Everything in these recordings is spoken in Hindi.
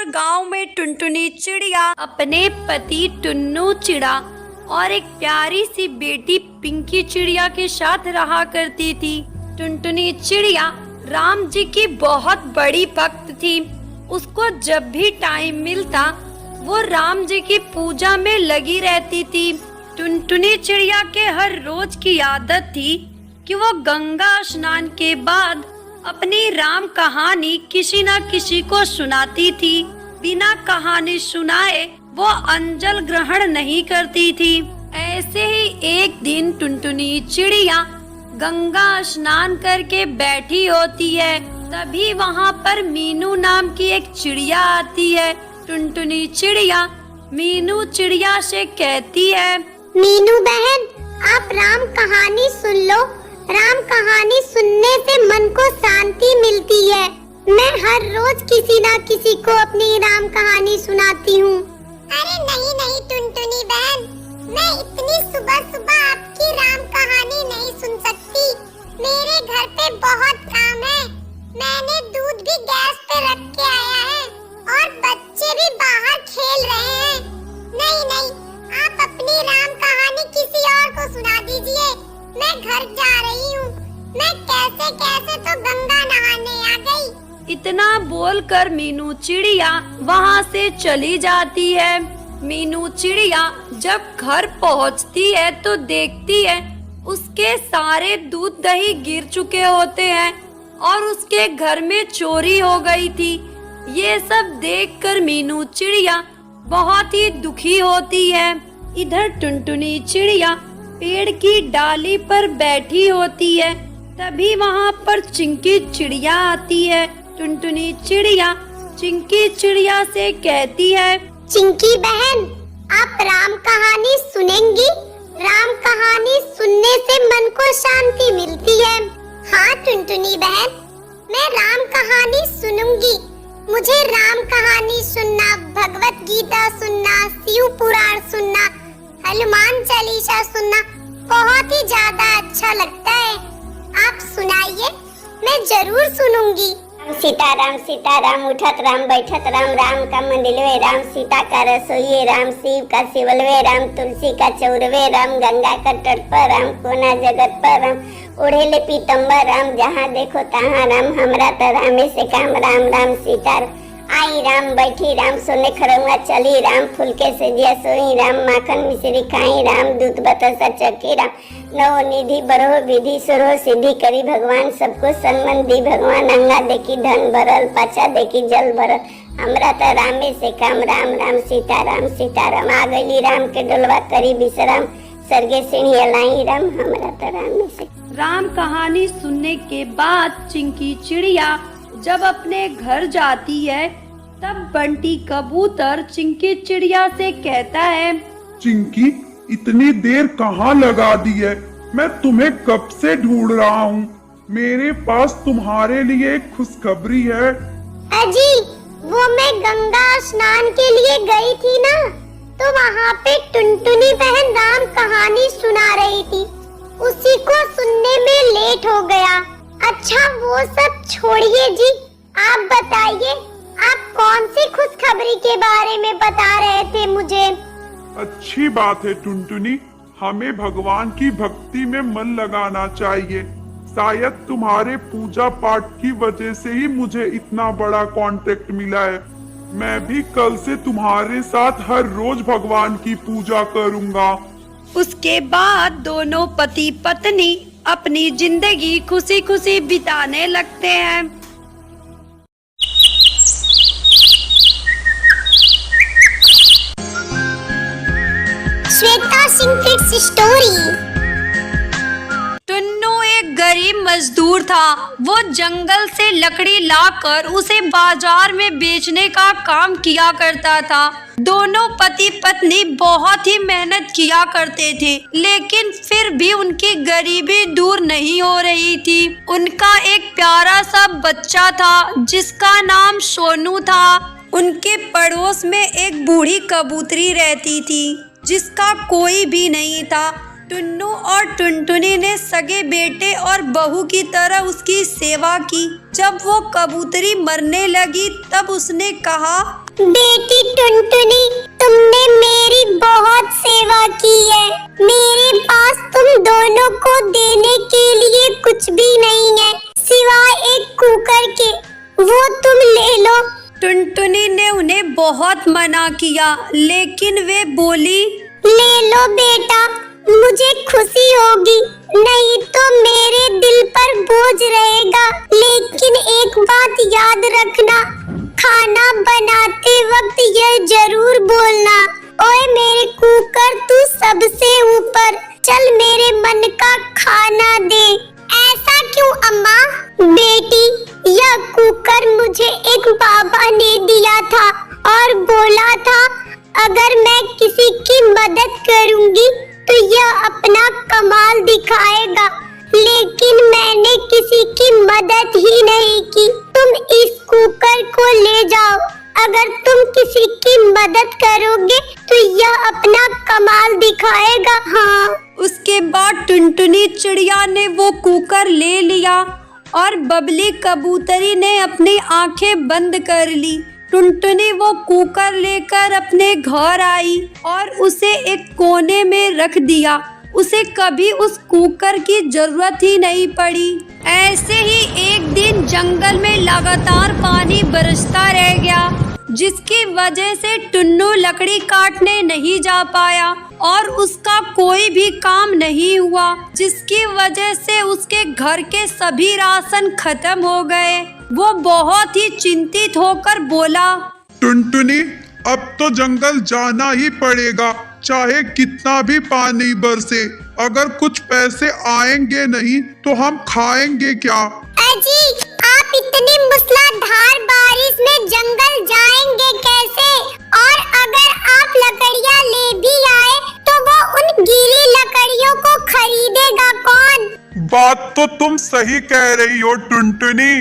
गांव में टुनटुनी चिड़िया अपने पति टुन्नू चिड़ा और एक प्यारी सी बेटी पिंकी चिड़िया के साथ रहा करती थी। टुनटुनी चिड़िया राम जी की बहुत बड़ी भक्त थी। उसको जब भी टाइम मिलता वो राम जी की पूजा में लगी रहती थी। टुनटुनी चिड़िया के हर रोज की आदत थी कि वो गंगा स्नान के बाद अपनी राम कहानी किसी न किसी को सुनाती थी। बिना कहानी सुनाए वो अंजल ग्रहण नहीं करती थी। ऐसे ही एक दिन टुनटुनी चिड़िया गंगा स्नान करके बैठी होती है, तभी वहाँ पर मीनू नाम की एक चिड़िया आती है। टुनटुनी चिड़िया मीनू चिड़िया से कहती है, मीनू बहन, आप राम कहानी सुन लो। राम कहानी सुनने से मन को शांति मिलती है। मैं हर रोज किसी ना किसी को अपनी राम कहानी सुनाती हूँ। अरे नहीं नहीं टुनटुनी बहन, मैं इतनी सुबह सुबह आपकी राम कहानी नहीं सुन सकती। मेरे घर पे बहुत काम है। मैंने दूध भी गैस पे रख के आया है और बच्चे भी बाहर खेल रहे हैं। नहीं नहीं, आप अपनी राम कहानी किसी और को सुना दीजिए। मैं घर जा रही हूँ। मैं कैसे कैसे तो गंगा नहाने आ गई। इतना बोलकर मीनू चिड़िया वहाँ से चली जाती है। मीनू चिड़िया जब घर पहुँचती है तो देखती है उसके सारे दूध दही गिर चुके होते हैं और उसके घर में चोरी हो गई थी। ये सब देखकर मीनू चिड़िया बहुत ही दुखी होती है। इधर टुनटुनी चिड़िया पेड़ की डाली पर बैठी होती है, तभी वहाँ पर चिंकी चिड़िया आती है। टुनटुनी चिड़िया चिंकी चिड़िया से कहती है, चिंकी बहन, आप राम कहानी सुनेंगी? राम कहानी सुनने से मन को शांति मिलती है। हाँ टुनटुनी बहन, मैं राम कहानी सुनूंगी। मुझे राम कहानी सुनना, भगवत गीता सुनना, शिव पुराण सुनना, हनुमान चालीसा सुनना बहुत ही ज्यादा अच्छा लगता है। आप सुनाइए, मैं जरूर सुनूंगी। सीताराम सीताराम, उठत राम बैठत राम, राम का मंदिलवे राम, सीता का रसोई राम, शिव का शिवलवे राम, तुलसी का चौरवे राम, गंगा का तट पर राम, कोना जगत पर राम, ओढ़ेले पीतम्बर राम, जहाँ देखो तहाँ राम, हमरा तो रामे से काम, राम राम सीताराम। आई राम, बैठी राम, सोने खरौआ चली राम, फुलके से दिया सोई राम, माखन मिश्री खाई राम, दूध बतासा चखी राम, नव निधि बरहो विधि सुरहो सिद्धि करी भगवान, सबको सन्मन दी भगवान, अंगा देखी धन भरल, पाछा देखी जल भरल, हमरा तो रामे से काम, राम राम सीताराम सीताराम। आ गई राम के डोलवा करी विश्राम, सरगे सीढ़ी लाई राम, हमरा तो रामे से। राम कहानी सुनने के बाद चिंकी चिड़िया जब अपने घर जाती है तब बंटी कबूतर चिंकी चिड़िया से कहता है, चिंकी, इतनी देर कहाँ लगा दी है? मैं तुम्हें कब से ढूंढ रहा हूँ। मेरे पास तुम्हारे लिए एक खुशखबरी है। अजी, वो मैं गंगा स्नान के लिए गई थी ना, तो वहाँ पे टुनटुनी बहन राम कहानी सुना रही थी। उसी को सुनने में लेट हो गया। अच्छा वो सब छोड़िए जी, आप बताइए, आप कौन सी खुशखबरी के बारे में बता रहे थे मुझे? अच्छी बात है टुनटुनी, हमें भगवान की भक्ति में मन लगाना चाहिए। शायद तुम्हारे पूजा पाठ की वजह से ही मुझे इतना बड़ा कांटेक्ट मिला है। मैं भी कल से तुम्हारे साथ हर रोज भगवान की पूजा करूँगा। उसके बाद दोनों पति पत्नी अपनी जिंदगी खुशी खुशी बिताने लगते हैं। श्वेता सिंह स्टोरी। टुन्नू एक गरीब मजदूर था। वो जंगल से लकड़ी लाकर उसे बाजार में बेचने का काम किया करता था। दोनों पति पत्नी बहुत ही मेहनत किया करते थे, लेकिन फिर भी उनकी गरीबी दूर नहीं हो रही थी। उनका एक प्यारा सा बच्चा था जिसका नाम सोनू था। उनके पड़ोस में एक बूढ़ी कबूतरी रहती थी जिसका कोई भी नहीं था। टुन्नू और टुनटुनी ने सगे बेटे और बहू की तरह उसकी सेवा की। जब वो कबूतरी मरने लगी तब उसने कहा, बेटी टुनटुनी, तुमने मेरी बहुत सेवा की है। मेरे पास तुम दोनों को देने के लिए कुछ भी नहीं है सिवाय एक कुकर के, वो तुम ले लो। टुनटुनी ने उन्हें बहुत मना किया, लेकिन वे बोली, ले लो बेटा, मुझे खुशी होगी, नहीं तो मेरे दिल पर बोझ रहेगा। लेकिन एक बात याद रखना, खाना बनाते वक्त यह जरूर बोलना, ओए मेरे कुकर तू सबसे ऊपर, चल मेरे मन का खाना दे। ऐसा क्यों अम्मा? बेटी, यह कुकर मुझे एक बाबा ने दिया था और बोला था अगर मैं किसी की मदद करूंगी तो यह अपना कमाल दिखाएगा, लेकिन मैंने किसी की मदद ही नहीं की। तुम इस कुकर को ले जाओ, अगर तुम किसी की मदद करोगे तो यह अपना कमाल दिखाएगा। हाँ। उसके बाद टुनटुनी चिड़िया ने वो कुकर ले लिया और बबली कबूतरी ने अपनी आंखें बंद कर ली। टुनटुनी वो कुकर लेकर अपने घर आई और उसे एक कोने में रख दिया। उसे कभी उस कुकर की जरूरत ही नहीं पड़ी। ऐसे ही एक दिन जंगल में लगातार पानी बरसता रह गया, जिसकी वजह से टुन्नू लकड़ी काटने नहीं जा पाया और उसका कोई भी काम नहीं हुआ, जिसकी वजह से उसके घर के सभी राशन खत्म हो गए। वो बहुत ही चिंतित होकर बोला, टुनटुनी, अब तो जंगल जाना ही पड़ेगा, चाहे कितना भी पानी बरसे। अगर कुछ पैसे आएंगे नहीं तो हम खाएंगे क्या? अजी, आप इतनी मूसलाधार बारिश में जंगल जाएंगे कैसे? और अगर आप लकड़ियाँ ले भी आए तो वो उन गीली लकड़ियों को खरीदेगा कौन? बात तो तुम सही कह रही हो टुनटुनी,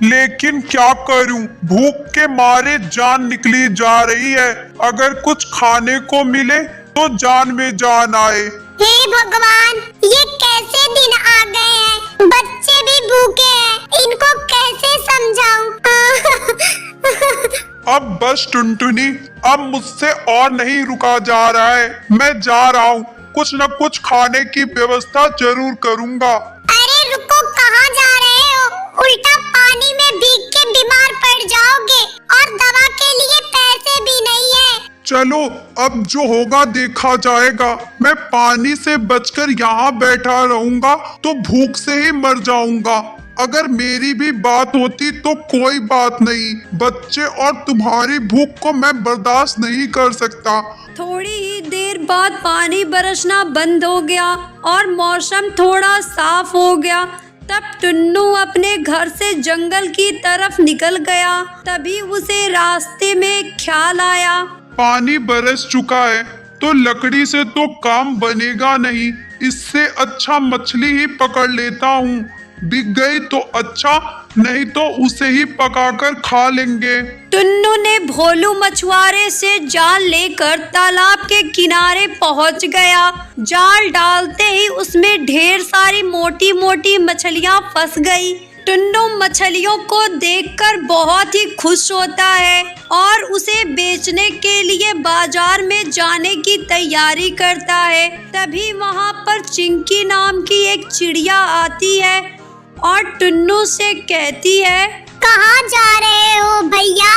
लेकिन क्या करूं, भूख के मारे जान निकली जा रही है। अगर कुछ खाने को मिले तो जान में जान आए। हे भगवान, ये कैसे दिन आ गए हैं? बच्चे भी भूखे हैं, इनको कैसे समझाऊं? अब बस टुनटुनी, अब मुझसे और नहीं रुका जा रहा है। मैं जा रहा हूँ, कुछ न कुछ खाने की व्यवस्था जरूर करूँगा। अरे रुको, कहाँ जा रहे हो? उल्टा पानी में भीग के बीमार पड़ जाओगे और दवा के लिए पैसे भी नहीं है। चलो, अब जो होगा देखा जाएगा। मैं पानी से बचकर यहाँ बैठा रहूंगा तो भूख से ही मर जाऊंगा। अगर मेरी भी बात होती तो कोई बात नहीं, बच्चे और तुम्हारी भूख को मैं बर्दाश्त नहीं कर सकता। थोड़ी ही देर बाद पानी बरसना बंद हो गया और मौसम थोड़ा साफ हो गया। तब टुन्नू अपने घर से जंगल की तरफ निकल गया। तभी उसे रास्ते में ख्याल आया, पानी बरस चुका है तो लकड़ी से तो काम बनेगा नहीं, इससे अच्छा मछली ही पकड़ लेता हूँ। बिक गई तो अच्छा, नहीं तो उसे ही पकाकर खा लेंगे। टुन्नू ने भोलू मछुआरे से जाल लेकर तालाब के किनारे पहुंच गया। जाल डालते ही उसमें ढेर सारी मोटी मोटी मछलियां फंस गई। टुन्नू मछलियों को देखकर बहुत ही खुश होता है और उसे बेचने के लिए बाजार में जाने की तैयारी करता है। तभी वहाँ पर चिंकी नाम की एक चिड़िया आती है और टुन्नू से कहती है, कहाँ जा रहे हो भैया?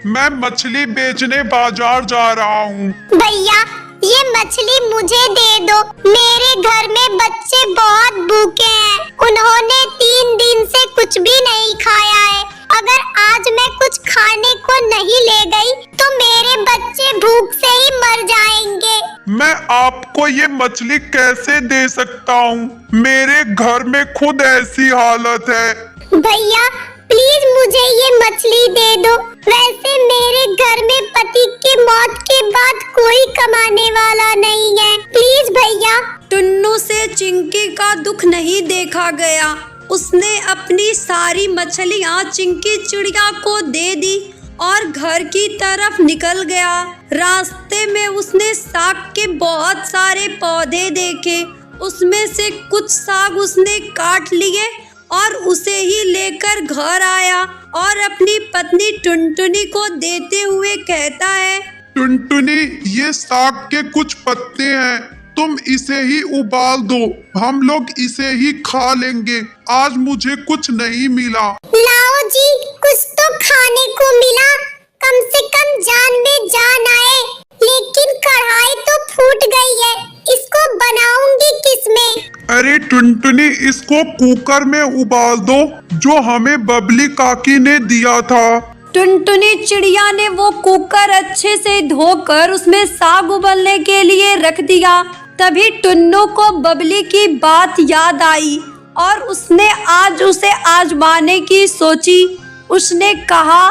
मैं मछली बेचने बाजार जा रहा हूँ। भैया, ये मछली मुझे दे दो, मेरे घर में बच्चे बहुत भूखे हैं, उन्होंने 3 दिन से कुछ भी नहीं खाया है। अगर आज मैं कुछ खाने को नहीं ले गई तो मेरे बच्चे भूख से ही मर जाएंगे। मैं आपको ये मछली कैसे दे सकता हूँ? मेरे घर में खुद ऐसी हालत है। भैया प्लीज मुझे ये मछली दे दो। वैसे मेरे घर में पति की मौत के बाद कोई कमाने वाला नहीं है। प्लीज भैया। टुन्नू से चिंकी का दुख नहीं देखा गया। उसने अपनी सारी मछलियाँ चिंकी चिड़िया को दे दी और घर की तरफ निकल गया। रास्ते में उसने साग के बहुत सारे पौधे देखे। उसमें से कुछ साग उसने काट लिए और उसे ही लेकर घर आया और अपनी पत्नी टुनटुनी को देते हुए कहता है, टुनटुनी, ये साग के कुछ पत्ते हैं, तुम इसे ही उबाल दो, हम लोग इसे ही खा लेंगे, आज मुझे कुछ नहीं मिला। लाओ जी, कुछ तो खाने को मिला, कम से कम जान में जान आए। लेकिन कढ़ाई तो फूट गई है, इसको बनाऊंगी किसमें? अरे टुनटुनी, इसको कुकर में उबाल दो, जो हमें बबली काकी ने दिया था। टुनटुनी चिड़िया ने वो कुकर अच्छे से धोकर उसमें साग उबलने के लिए रख दिया। तभी टुन्नू को बबली की बात याद आई और उसने आज उसे आजमाने की सोची। उसने कहा,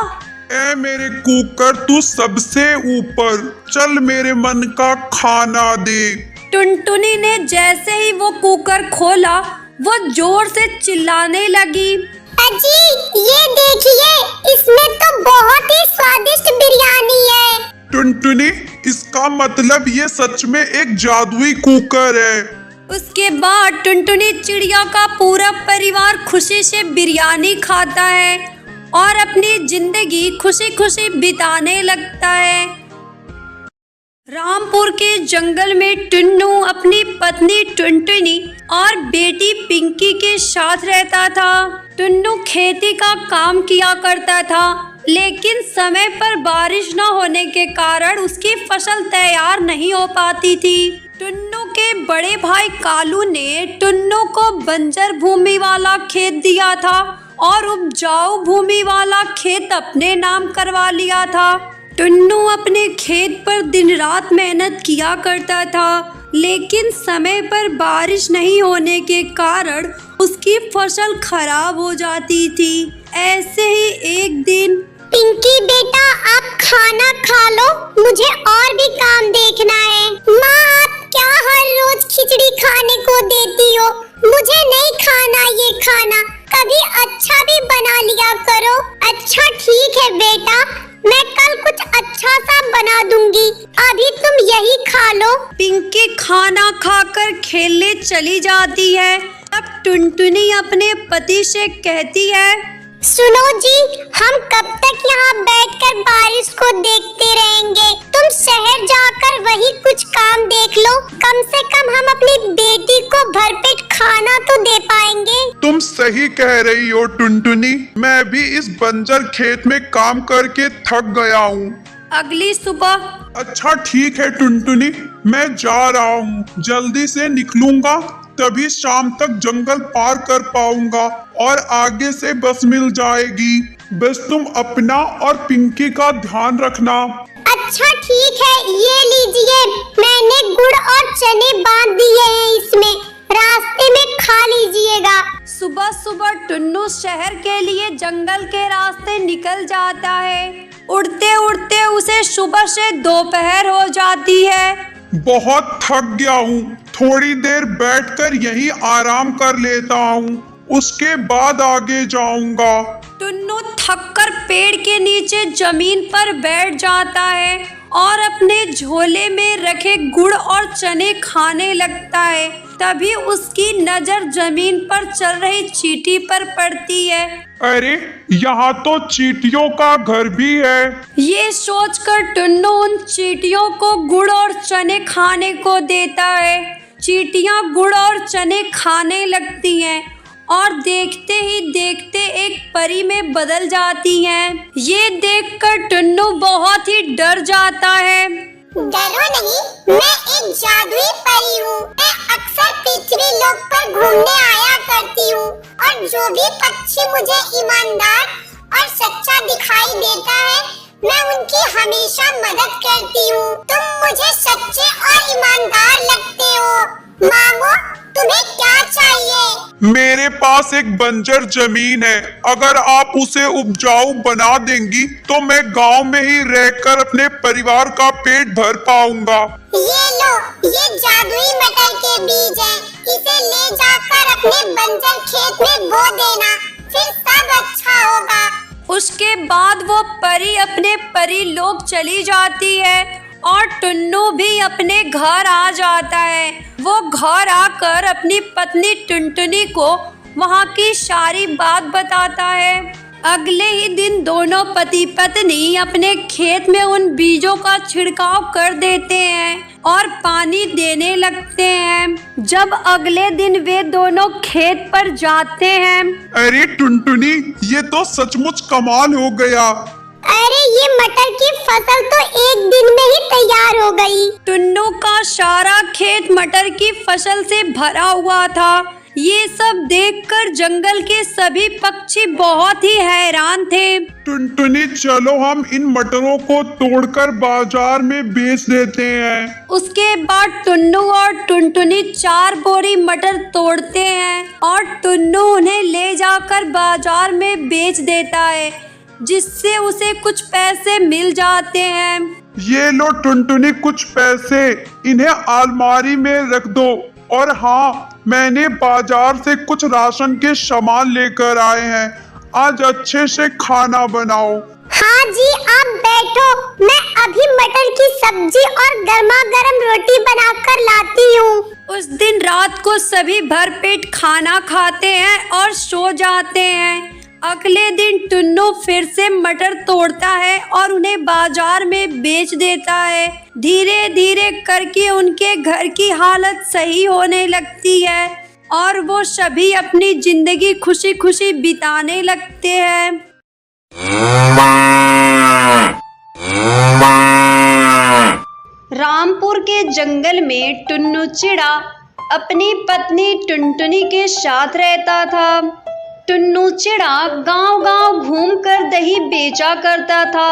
ए मेरे कुकर, तू सबसे ऊपर, चल मेरे मन का खाना दे। टुनटुनी ने जैसे ही वो कुकर खोला, वो जोर से चिल्लाने लगी, अजी, ये देखिए, इसमें तो बहुत ही स्वादिष्ट बिरयानी है। टुनटुनी, इसका मतलब ये सच में एक जादुई कुकर है। उसके बाद टुनटुनी चिड़िया का पूरा परिवार खुशी से बिरयानी खाता है और अपनी जिंदगी खुशी खुशी बिताने लगता है। रामपुर के जंगल में टुन्नू अपनी पत्नी टुनटुनी और बेटी पिंकी के साथ रहता था। टुन्नू खेती का काम किया करता था, लेकिन समय पर बारिश न होने के कारण उसकी फसल तैयार नहीं हो पाती थी। टुन्नू के बड़े भाई कालू ने टुन्नू को बंजर भूमि वाला खेत दिया था और उपजाऊ भूमि वाला खेत अपने नाम करवा लिया था। टुन्नू अपने खेत पर दिन रात मेहनत किया करता था, लेकिन समय पर बारिश नहीं होने के कारण उसकी फसल खराब हो जाती थी। ऐसे ही एक दिन, पिंकी बेटा, आप खाना खा लो, मुझे और भी काम देखना है। माँ, आप क्या हर रोज खिचड़ी खाने को देती हो? मुझे नहीं खाना ये खाना, कभी अच्छा भी बना लिया करो। अच्छा ठीक है बेटा, मैं कल कुछ अच्छा सा बना दूंगी, अभी तुम यही खा लो। पिंकी खाना खाकर खेलने चली जाती है। तब टुनटुनी अपने पति से कहती है, सुनो जी, हम कब तक यहाँ बैठकर बारिश को देखते रहेंगे? तुम शहर जाकर वही कुछ काम देख लो, कम से कम हम अपनी बेटी को भरपेट खाना तो दे पाएंगे। तुम सही कह रही हो टुनटुनी, मैं भी इस बंजर खेत में काम करके थक गया हूँ। अगली सुबह, अच्छा ठीक है टुनटुनी, मैं जा रहा हूँ, जल्दी से निकलूंगा, तभी शाम तक जंगल पार कर पाऊंगा और आगे से बस मिल जाएगी। बस तुम अपना और पिंकी का ध्यान रखना। अच्छा ठीक है, ये लीजिए, मैंने गुड़ और चने बांध दिए हैं इसमें, रास्ते में खा लीजिएगा। सुबह सुबह टुन्नू शहर के लिए जंगल के रास्ते निकल जाता है। उड़ते उड़ते उसे सुबह से दोपहर हो जाती है। बहुत थक गया हूँ, थोड़ी देर बैठकर यहीं आराम कर लेता हूँ, उसके बाद आगे जाऊंगा। टुन्नू थककर पेड़ के नीचे जमीन पर बैठ जाता है और अपने झोले में रखे गुड़ और चने खाने लगता है। तभी उसकी नजर जमीन पर चल रही चींटी पर पड़ती है। अरे, यहाँ तो चींटियों का घर भी है। ये सोचकर टुन्नू उन चींटियों को गुड़ और चने खाने को देता है। चींटियां गुड़ और चने खाने लगती हैं और देखते ही देखते एक परी में बदल जाती हैं। ये देखकर टुन्नू बहुत ही डर जाता है। डरो नहीं, मैं एक जादुई परी हूँ। मैं अक्सर पृथ्वी लोक पर घूमने आया करती हूँ और जो भी पक्षी मुझे ईमानदार और सच्चा दिखाई देता है, मैं उनकी हमेशा मदद करती हूँ। तुम मुझे सच्चे और ईमानदार लगते हो। मांगो, तुम्हें क्या चाहिए? मेरे पास एक बंजर जमीन है, अगर आप उसे उपजाऊ बना देंगी तो मैं गांव में ही रहकर अपने परिवार का पेट भर पाऊंगा। ये लो, ये जादुई मटर के बीज हैं, इसे ले जाकर अपने बंजर खेत में बो देना, फिर सब अच्छा होगा। उसके बाद वो परी अपने परी लोक चली जाती है और टुन्नू भी अपने घर आ जाता है। वो घर आकर अपनी पत्नी टुनटुनी को वहाँ की सारी बात बताता है। अगले ही दिन दोनों पति पत्नी अपने खेत में उन बीजों का छिड़काव कर देते हैं और पानी देने लगते हैं। जब अगले दिन वे दोनों खेत पर जाते हैं, अरे टुनटुनी, ये तो सचमुच कमाल हो गया। अरे ये मटर की फसल तो एक दिन में ही तैयार हो गई। टुन्नू का सारा खेत मटर की फसल से भरा हुआ था। ये सब देखकर जंगल के सभी पक्षी बहुत ही हैरान थे। टुनटुनी, चलो हम इन मटरों को तोड़कर बाजार में बेच देते हैं। उसके बाद टुन्नू और टुनटुनी 4 बोरी मटर तोड़ते हैं और टुन्नू उन्हें ले जाकर बाजार में बेच देता है, जिससे उसे कुछ पैसे मिल जाते हैं। ये लो टुनटुनी, कुछ पैसे, इन्हें अलमारी में रख दो। और हाँ, मैंने बाजार से कुछ राशन के सामान लेकर आए हैं। आज अच्छे से खाना बनाओ। हाँ जी, आप बैठो, मैं अभी मटर की सब्जी और गर्मा गर्म रोटी बनाकर लाती हूँ। उस दिन रात को सभी भरपेट खाना खाते हैं और सो जाते हैं। अगले दिन टुन्नू फिर से मटर तोड़ता है और उन्हें बाजार में बेच देता है। धीरे धीरे करके उनके घर की हालत सही होने लगती है और वो सभी अपनी जिंदगी खुशी खुशी बिताने लगते हैं। रामपुर के जंगल में टुन्नू चिड़ा अपनी पत्नी टुनटुनी के साथ रहता था। टुन्नू चिड़ा गांव-गांव घूमकर दही बेचा करता था।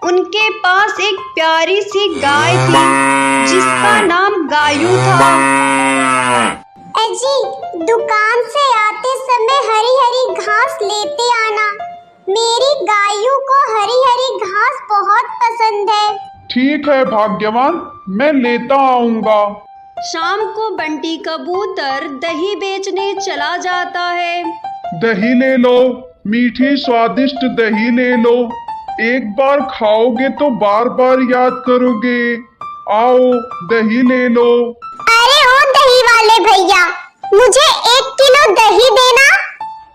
उनके पास एक प्यारी सी गाय थी जिसका नाम गायू था। अजी, दुकान से आते समय हरी हरी घास लेते आना। मेरी गायू को हरी हरी घास बहुत पसंद है। ठीक है भाग्यवान, मैं लेता आऊंगा। शाम को बंटी कबूतर दही बेचने चला जाता है। दही ले लो, मीठी स्वादिष्ट दही ले लो। एक बार खाओगे तो बार बार याद करोगे। आओ, दही ले लो। अरे ओ दही वाले भैया, मुझे 1 किलो दही देना।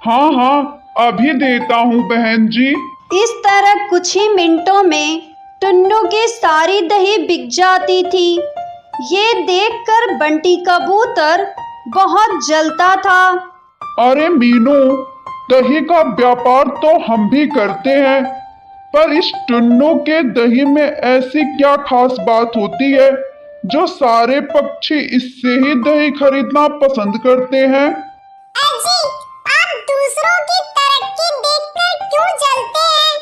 हाँ हाँ, अभी देता हूँ बहन जी। इस तरह कुछ ही मिनटों में टुन्नू की सारी दही बिक जाती थी। ये देखकर बंटी कबूतर बहुत जलता था। अरे मीनू, दही का व्यापार तो हम भी करते हैं, पर इस टुन्नू के दही में ऐसी क्या खास बात होती है जो सारे पक्षी इससे ही दही खरीदना पसंद करते हैं? अजी, आप दूसरों की तरक्की देखकर क्यों जलते हैं?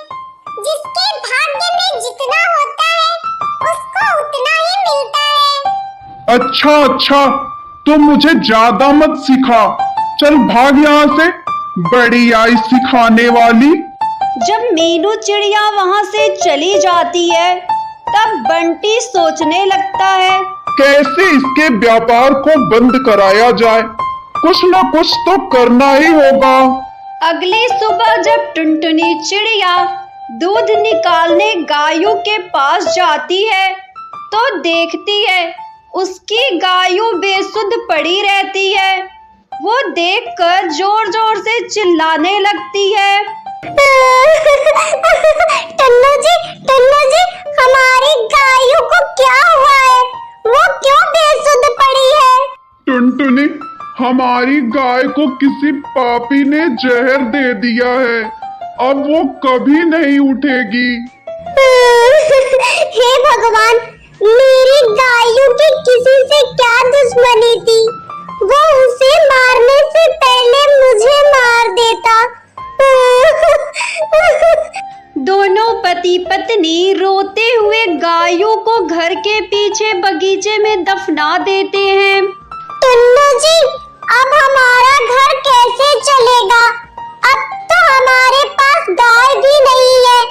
जिसके भाग्य में जितना होता है उसको उतना ही मिलता है। अच्छा अच्छा, तुम मुझे ज्यादा मत सिखा। चल भाग यहाँ से, बड़ी आई सिखाने वाली। जब मीनू चिड़िया वहाँ से चली जाती है तब बंटी सोचने लगता है, कैसे इसके व्यापार को बंद कराया जाए। कुछ न कुछ तो करना ही होगा। अगली सुबह जब टुनटुनी चिड़िया दूध निकालने गायू के पास जाती है तो देखती है उसकी गायू बेसुध पड़ी रहती है। वो देखकर जोर जोर से चिल्लाने लगती है, टन्नू जी, हमारी गायों को क्या हुआ है? वो क्यों बेसुध पड़ी है? टुनटुनी, हमारी गाय को किसी पापी ने जहर दे दिया है। अब वो कभी नहीं उठेगी। हे भगवान, मेरी गायों की किसी से क्या दुश्मनी थी? वो उसे मारने से पहले मुझे मार देता। दोनों पति पत्नी रोते हुए गायों को घर के पीछे बगीचे में दफना देते हैं। टुन्नू जी, अब हमारा घर कैसे चलेगा? अब तो हमारे पास गाय भी नहीं है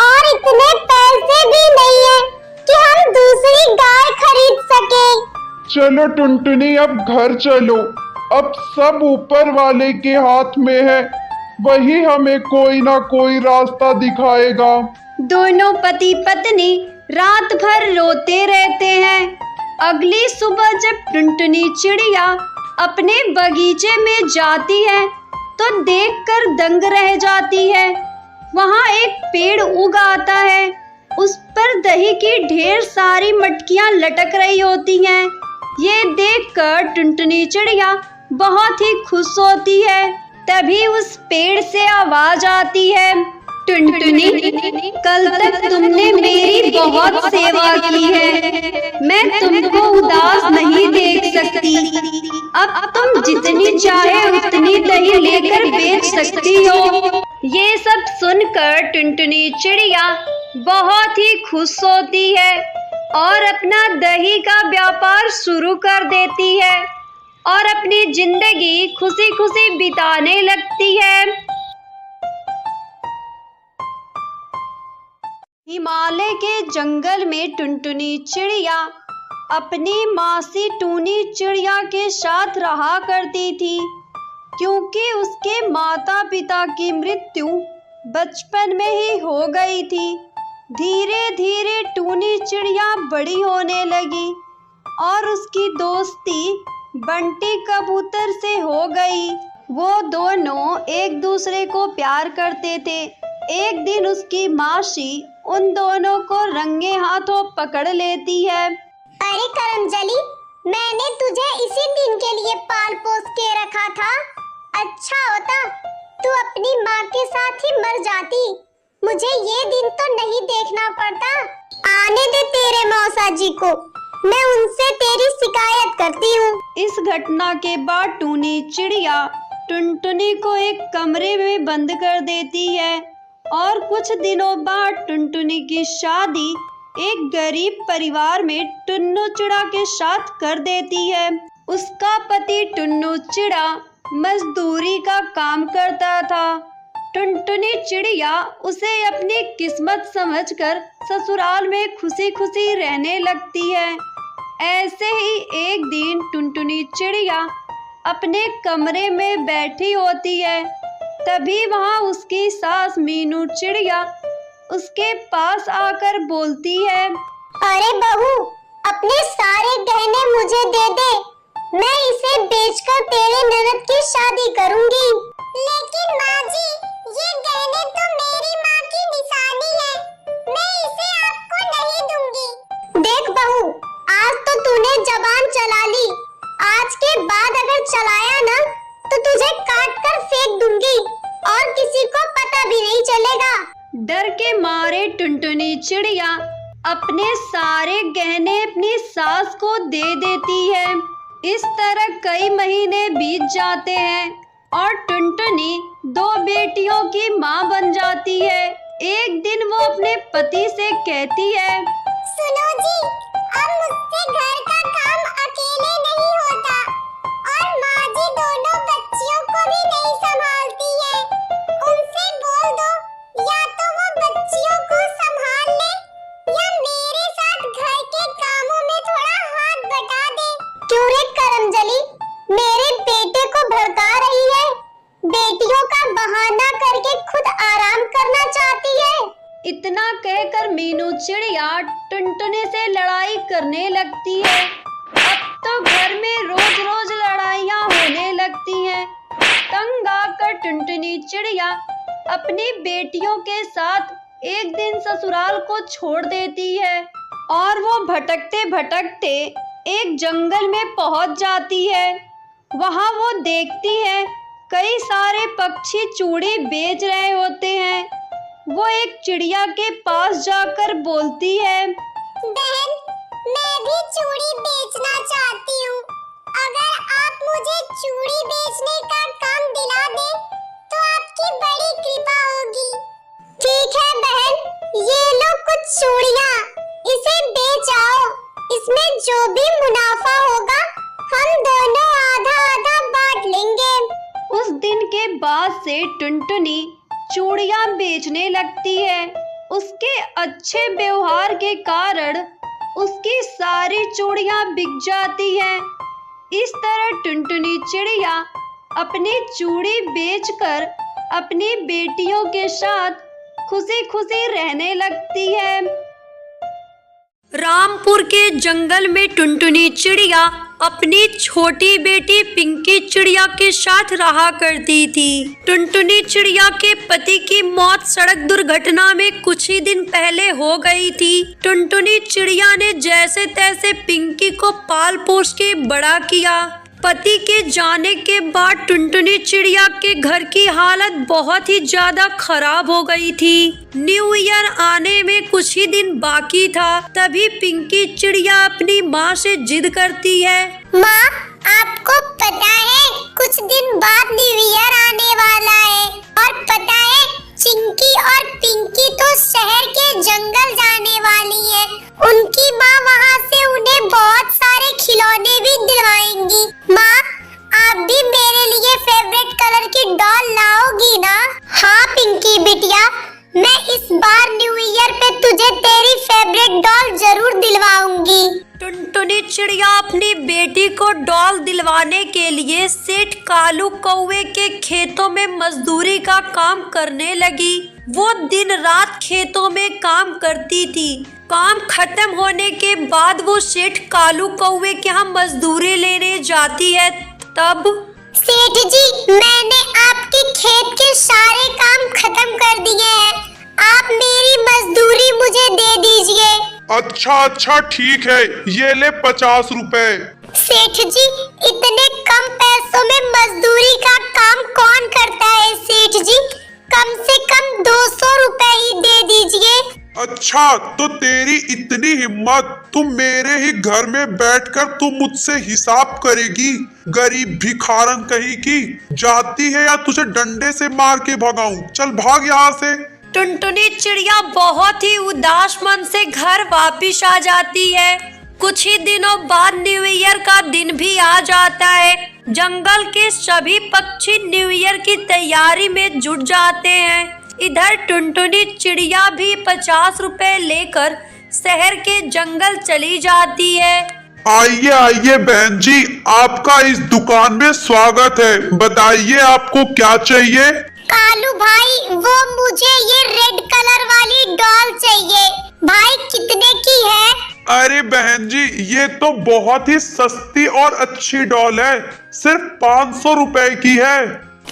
और इतने पैसे भी नहीं है कि हम दूसरी गाय खरीद सके। चलो टुनटुनी, अब घर चलो। अब सब ऊपर वाले के हाथ में है, वही हमें कोई ना कोई रास्ता दिखाएगा। दोनों पति पत्नी रात भर रोते रहते हैं। अगली सुबह जब टुनटुनी चिड़िया अपने बगीचे में जाती है तो देखकर दंग रह जाती है। वहाँ एक पेड़ उग आता है, उस पर दही की ढेर सारी मटकियाँ लटक रही होती हैं। ये देखकर टुनटुनी चिड़िया बहुत ही खुश होती है। तभी उस पेड़ से आवाज आती है, टुनटुनी, कल तक तुमने मेरी बहुत सेवा की है, मैं तुमको उदास नहीं देख सकती। अब तुम जितनी चाहे उतनी दही लेकर बेच सकती हो। ये सब सुनकर टुनटुनी चिड़िया बहुत ही खुश होती है और अपना दही का व्यापार शुरू कर देती है और अपनी जिंदगी खुशी खुशी बिताने लगती है। हिमालय के जंगल में टुनटुनी चिड़िया अपनी मासी टूनी चिड़िया के साथ रहा करती थी, क्योंकि उसके माता पिता की मृत्यु बचपन में ही हो गई थी। धीरे धीरे टूनी चिड़िया बड़ी होने लगी और उसकी दोस्ती बंटी कबूतर से हो गई। वो दोनों एक दूसरे को प्यार करते थे। एक दिन उसकी मासी उन दोनों को रंगे हाथों पकड़ लेती है। अरे करमजली, मैंने तुझे इसी दिन के लिए पाल पोस के रखा था। अच्छा होता तू अपनी माँ के साथ ही मर जाती, मुझे ये दिन तो नहीं देखना पड़ता। आने दे तेरे मौसा जी को, मैं उनसे तेरी शिकायत करती हूँ। इस घटना के बाद टूनी चिड़िया टुनटुनी को एक कमरे में बंद कर देती है और कुछ दिनों बाद टुनटुनी की शादी एक गरीब परिवार में टुन्नू चिड़ा के साथ कर देती है। उसका पति टुन्नू चिड़ा मजदूरी का काम करता था। टुनटुनी चिड़िया उसे अपनी किस्मत समझकर ससुराल में खुशी खुशी रहने लगती है। ऐसे ही एक दिन टुनटुनी चिड़िया अपने कमरे में बैठी होती है, तभी वहाँ उसकी सास मीनू चिड़िया उसके पास आकर बोलती है, अरे बहू, अपने सारे गहने मुझे दे दे, मैं इसे बेचकर तेरे ननद की शादी करूंगी। लेकिन माँ जी, ये गहने तो मेरी माँ की निशानी है, मैं इसे आपको नहीं दूंगी। देख बहू, आज तो तूने जबान चला ली, आज के बाद अगर चलाया ना तो तुझे काट कर फेंक दूंगी और किसी को पता भी नहीं चलेगा। डर के मारे टुनटुनी चिड़िया अपने सारे गहने अपनी सास को दे देती है। इस तरह कई महीने बीत जाते हैं और टुनटुनी 2 बेटियों की माँ बन जाती है। एक दिन वो अपने पति से कहती है, सुनो जी, अब मुझसे घर का काम अकेले नहीं होता और माँ जी दोनों बच्चियों को भी नहीं संभालती है। उनसे बोल दो या तो वो बच्चियों को संभाल ले या मेरे साथ घर के कामों में थोड़ा हाथ बटा दे। क्यों रे करमजली, मेरे बेटे को भड़का रही है? बेटियों का बहाना करके खुद आराम करना चाहती है। इतना कहकर मीनू चिड़िया टुनटुनी से लड़ाई करने लगती है। अब तो घर में रोज रोज लड़ाइयाँ होने लगती हैं। तंग आकर टुनटुनी चिड़िया अपनी बेटियों के साथ एक दिन ससुराल को छोड़ देती है और वो भटकते भटकते एक जंगल में पहुंच जाती है। वहां वो देखती है कई सारे पक्षी चूड़ी बेच रहे होते हैं। वो एक चिड़िया के पास जाकर बोलती है, बहन, मैं भी चूड़ी बेचना चाहती हूँ। अगर आप मुझे चूड़ी बेचने का काम दिला दे तो आपकी बड़ी कृपा होगी। ठीक है बहन, ये लो कुछ चूड़ियाँ, इसे बेच आओ। इसमें जो भी मुनाफा होगा हम दोनों आधा आधा बांट लेंगे। उस दिन के बाद से टुनटुनी चूड़ियाँ बेचने लगती है। उसके अच्छे व्यवहार के कारण उसकी सारी चूड़ियाँ बिक जाती हैं। इस तरह टुनटुनी चिड़िया अपनी चूड़ी बेचकर अपनी बेटियों के साथ खुशी खुशी रहने लगती है। रामपुर के जंगल में टुनटुनी चिड़िया अपनी छोटी बेटी पिंकी चिड़िया के साथ रहा करती थी। टुनटुनी चिड़िया के पति की मौत सड़क दुर्घटना में कुछ ही दिन पहले हो गई थी। टुनटुनी चिड़िया ने जैसे तैसे पिंकी को पाल पोस के बड़ा किया। पति के जाने के बाद टुनटुनी चिड़िया के घर की हालत बहुत ही ज्यादा खराब हो गई थी। न्यू ईयर आने में कुछ ही दिन बाकी था, तभी पिंकी चिड़िया अपनी माँ से जिद करती है। माँ, आपको पता है कुछ दिन बाद न्यू ईयर आने वाला है, और पता है चिंकी और पिंकी तो शहर के जंगल जाने वाली है। उनकी माँ वहाँ से उन्हें बहुत सारे खिलौने भी दिलवाएंगी। माँ, आप भी मेरे लिए फेवरेट कलर की डॉल लाओगी ना? हाँ पिंकी बिटिया, मैं इस बार न्यू ईयर पे तुझे तेरी फेवरेट डॉल जरूर दिलवाऊंगी। टुनटुनी चिड़िया अपनी बेटी को डॉल दिलवाने के लिए सेठ कालू कौवे के खेतों में मजदूरी का काम करने लगी। वो दिन रात खेतों में काम करती थी। काम खत्म होने के बाद वो सेठ कालू कौवे के यहाँ मजदूरी लेने जाती है। तब सेठ जी, मैंने आपके खेत के सारे काम खत्म कर दिए हैं, आप मेरी मजदूरी मुझे दे दीजिए। अच्छा ठीक है, ये ले 50 रुपए। सेठ जी, इतने कम पैसों में मजदूरी का काम कौन करता है सेठ जी? कम से कम 200 रुपए ही दे दीजिए। अच्छा, तो तेरी इतनी हिम्मत, तुम मेरे ही घर में बैठकर तुम मुझसे हिसाब करेगी? गरीब भिखारन कहीं की, जाती है या तुझे डंडे से मार के भगाऊं? चल भाग यहाँ से। टुनटुनी चिड़िया बहुत ही उदास मन से घर वापिस आ जाती है। कुछ ही दिनों बाद न्यू ईयर का दिन भी आ जाता है। जंगल के सभी पक्षी न्यू ईयर की तैयारी में जुट जाते हैं। इधर टुनटुनी चिड़िया भी 50 रुपए लेकर शहर के जंगल चली जाती है। आइए आइए बहन जी, आपका इस दुकान में स्वागत है। बताइए आपको क्या चाहिए? कालू भाई, वो मुझे ये रेड कलर वाली डॉल चाहिए। भाई कितने की है? अरे बहन जी, ये तो बहुत ही सस्ती और अच्छी डॉल है, सिर्फ 500 रुपए की है।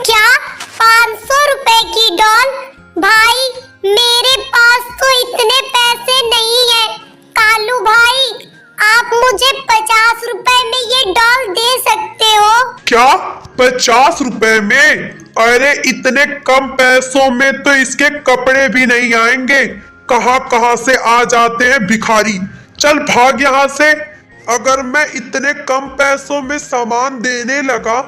क्या 500 रुपए की डॉल? भाई मेरे पास तो इतने पैसे नहीं है। कालू भाई, आप मुझे 50 रुपए में ये डॉल दे सकते हो? क्या 50 रुपए में? अरे इतने कम पैसों में तो इसके कपड़े भी नहीं आएंगे। कहां से आ जाते हैं भिखारी। चल भाग यहाँ से। अगर मैं इतने कम पैसों में सामान देने लगा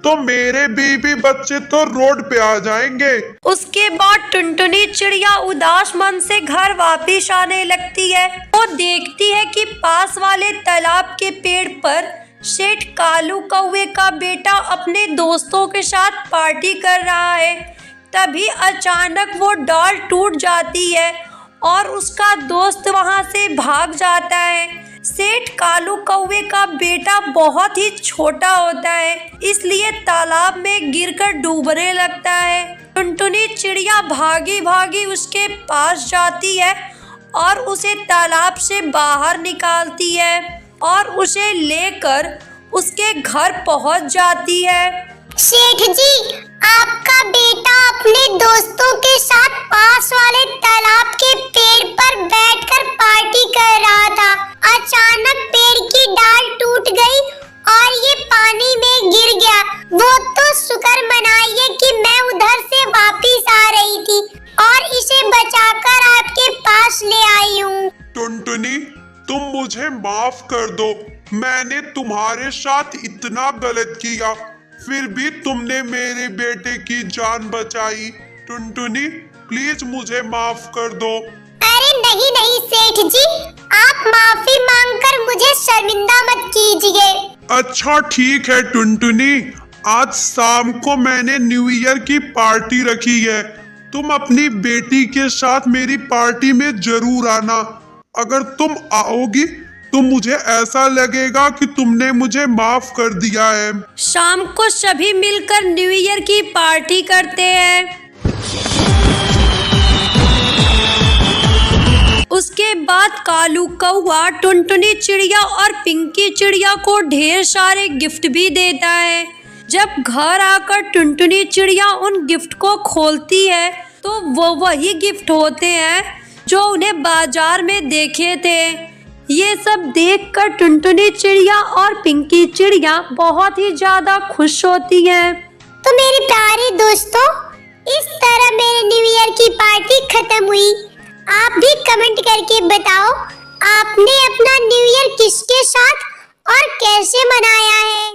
तो मेरे बीवी बच्चे तो रोड पे आ जाएंगे। उसके बाद टुनटुनी चिड़िया उदास मन से घर वापिस आने लगती है। वो देखती है कि पास वाले तालाब के पेड़ पर सेठ कालू कौवे का बेटा अपने दोस्तों के साथ पार्टी कर रहा है। तभी अचानक वो डॉल टूट जाती है और उसका दोस्त वहां से भाग जाता है। सेठ कालू कौवे का बेटा बहुत ही छोटा होता है, इसलिए तालाब में गिरकर डूबने लगता है। टुनटुनी चिड़िया भागी भागी उसके पास जाती है और उसे तालाब से बाहर निकालती है और उसे लेकर उसके घर पहुंच जाती है। सेठ जी, आपका बेटा अपने दोस्तों के साथ पास वाले तालाब के पेड़ पर बैठकर पार्टी कर रहा था। अचानक पेड़ की डाल टूट गई और ये पानी में गिर गया। वो तो शुक्र मनाइए कि मैं उधर से वापिस आ रही थी और इसे बचाकर आपके पास ले आई हूँ। टुनटुनी, तुम मुझे माफ कर दो। मैंने तुम्हारे साथ इतना गलत किया, फिर भी तुमने मेरे बेटे की जान बचाई। टुनटुनी, प्लीज मुझे माफ कर दो। अरे नहीं सेठ जी, आप माफी मांगकर मुझे शर्मिंदा मत कीजिए। अच्छा ठीक है टुनटुनी, आज शाम को मैंने न्यू ईयर की पार्टी रखी है। तुम अपनी बेटी के साथ मेरी पार्टी में जरूर आना। अगर तुम आओगी तो मुझे ऐसा लगेगा कि तुमने मुझे माफ कर दिया है। शाम को सभी मिलकर न्यू ईयर की पार्टी करते हैं। उसके बाद कालू कौआ टुनटुनी चिड़िया और पिंकी चिड़िया को ढेर सारे गिफ्ट भी देता है। जब घर आकर टुनटुनी चिड़िया उन गिफ्ट को खोलती है तो वो वही गिफ्ट होते हैं जो उन्हें बाजार में देखे थे। ये सब देखकर टुनटुनी चिड़िया और पिंकी चिड़िया बहुत ही ज्यादा खुश होती हैं। तो मेरे प्यारे दोस्तों, इस तरह मेरे न्यू ईयर की पार्टी खत्म हुई। आप भी कमेंट करके बताओ आपने अपना न्यू ईयर किसके साथ और कैसे मनाया है।